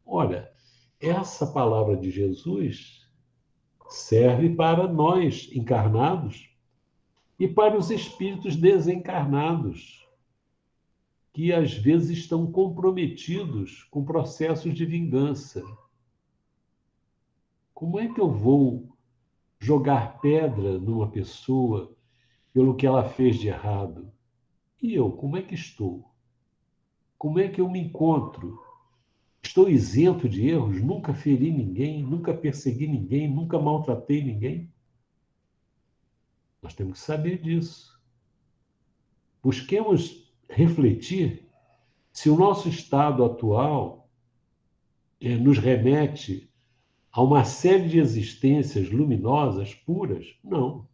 Olha, essa palavra de Jesus serve para nós encarnados e para os espíritos desencarnados, que às vezes estão comprometidos com processos de vingança. Como é que eu vou jogar pedra numa pessoa pelo que ela fez de errado? E eu, como é que estou? Como é que eu me encontro? Estou isento de erros? Nunca feri ninguém, nunca persegui ninguém, nunca maltratei ninguém? Nós temos que saber disso. Busquemos refletir se o nosso estado atual nos remete a uma série de existências luminosas, puras. Não.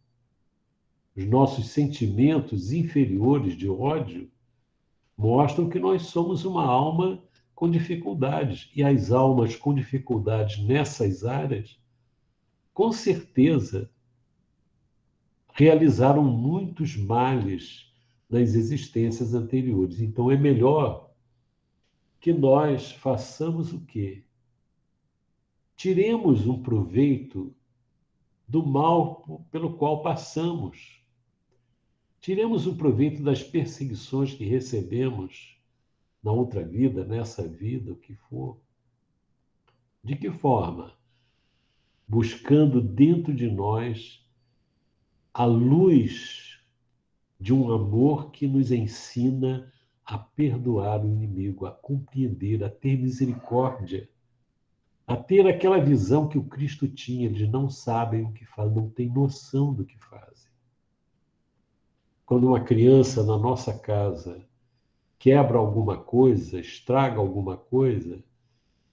Os nossos sentimentos inferiores de ódio mostram que nós somos uma alma com dificuldades. E as almas com dificuldades nessas áreas, com certeza, realizaram muitos males nas existências anteriores. Então, é melhor que nós façamos o quê? Tiremos um proveito do mal pelo qual passamos. Tiremos o proveito das perseguições que recebemos na outra vida, nessa vida, o que for. De que forma? Buscando dentro de nós a luz de um amor que nos ensina a perdoar o inimigo, a compreender, a ter misericórdia, a ter aquela visão que o Cristo tinha. Eles não sabem o que fazem, não têm noção do que fazem. Quando uma criança na nossa casa quebra alguma coisa, estraga alguma coisa,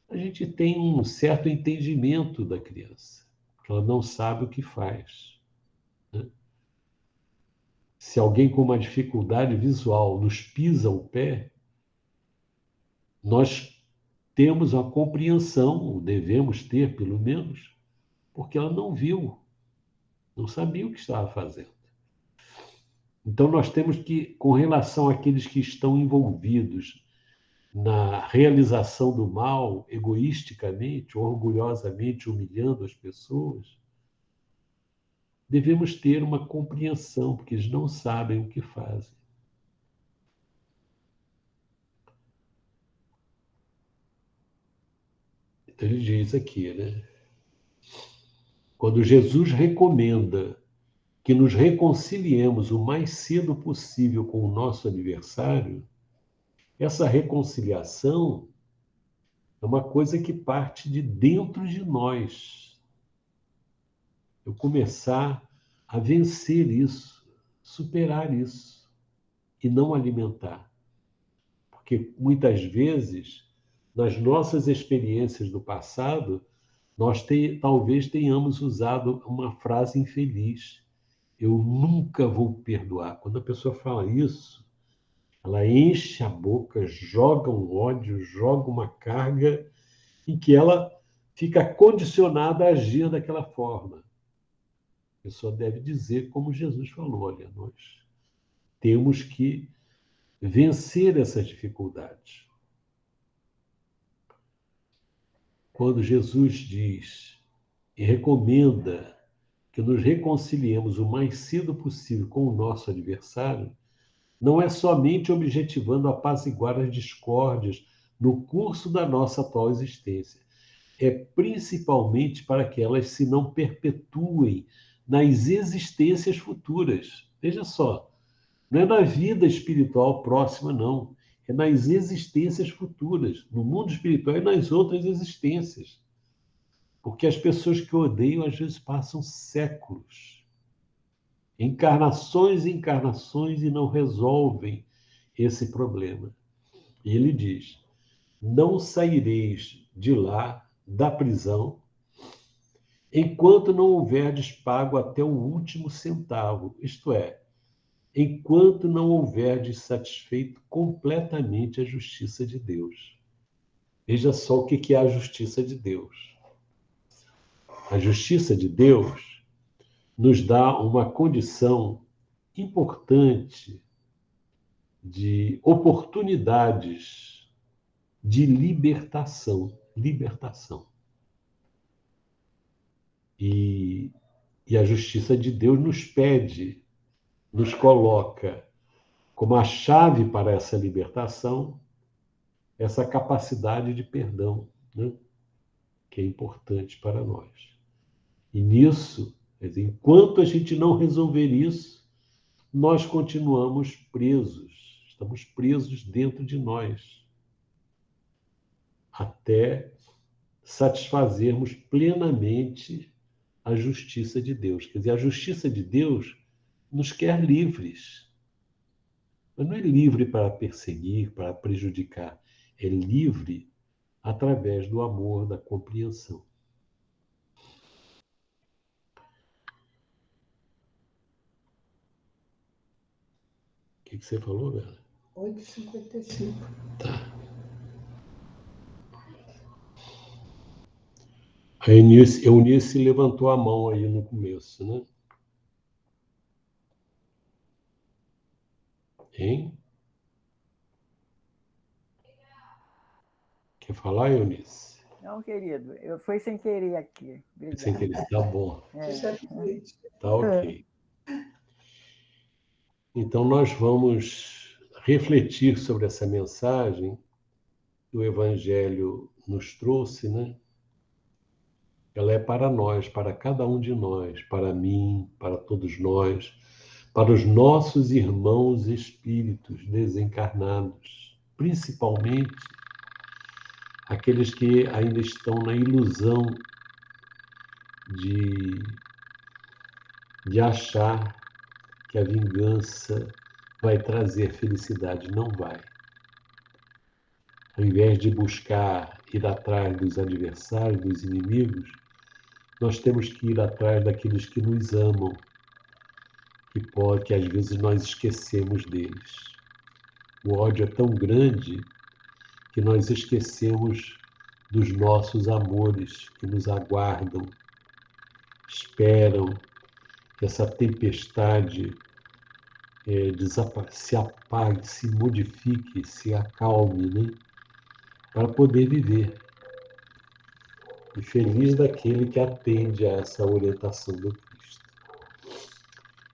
a gente tem um certo entendimento da criança, porque ela não sabe o que faz. Se alguém com uma dificuldade visual nos pisa o pé, nós temos a compreensão, ou devemos ter pelo menos, porque ela não viu, não sabia o que estava fazendo. Então nós temos que, com relação àqueles que estão envolvidos na realização do mal, egoisticamente, orgulhosamente humilhando as pessoas, devemos ter uma compreensão, porque eles não sabem o que fazem. Então ele diz aqui, né? Quando Jesus recomenda que nos reconciliemos o mais cedo possível com o nosso adversário, essa reconciliação É uma coisa que parte de dentro de nós. Eu começar a vencer isso, superar isso e não alimentar. Porque muitas vezes, nas nossas experiências do passado, nós talvez tenhamos usado uma frase infeliz. Eu nunca vou perdoar. Quando a pessoa fala isso, ela enche a boca, joga um ódio, joga uma carga em que ela fica condicionada a agir daquela forma. A pessoa deve dizer como Jesus falou, olha, nós temos que vencer essas dificuldades. Quando Jesus diz e recomenda que nos reconciliemos o mais cedo possível com o nosso adversário, não é somente objetivando apaziguar as discórdias no curso da nossa atual existência, é principalmente para que elas se não perpetuem nas existências futuras. Veja só, não é na vida espiritual próxima, não. É nas existências futuras, no mundo espiritual e nas outras existências. Porque as pessoas que odeiam, às vezes, passam séculos, encarnações e encarnações, e não resolvem esse problema. E ele diz: não saireis de lá, da prisão, enquanto não houverdes pago até o último centavo, isto é, enquanto não houverdes satisfeito completamente a justiça de Deus. Veja só o que é a justiça de Deus. A justiça de Deus nos dá uma condição importante de oportunidades de libertação. Libertação. E a justiça de Deus nos pede, nos coloca como a chave para essa libertação, essa capacidade de perdão, né? Que é importante para nós. E nisso, enquanto a gente não resolver isso, nós continuamos presos, estamos presos dentro de nós, até satisfazermos plenamente a justiça de Deus. Quer dizer, a justiça de Deus nos quer livres. Mas não é livre para perseguir, para prejudicar. É livre através do amor, da compreensão. O que você falou, Vera? 8h55. Tá. A Eunice levantou a mão aí no começo, né? Hein? Quer falar, Eunice? Não, querido, foi sem querer aqui. Obrigado. Sem querer, tá bom. Tá ok. Então, nós vamos refletir sobre essa mensagem que o Evangelho nos trouxe, né? Ela é para nós, para cada um de nós, para mim, para todos nós, para os nossos irmãos espíritos desencarnados, principalmente aqueles que ainda estão na ilusão de achar que a vingança vai trazer felicidade. Não vai. Ao invés de buscar ir atrás dos adversários, dos inimigos, nós temos que ir atrás daqueles que nos amam, que às vezes nós esquecemos deles. O ódio é tão grande que nós esquecemos dos nossos amores que nos aguardam, esperam que essa tempestade se apague, se modifique, se acalme, né? Para poder viver. E feliz daquele que atende a essa orientação do Cristo.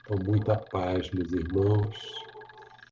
Então, muita paz, meus irmãos.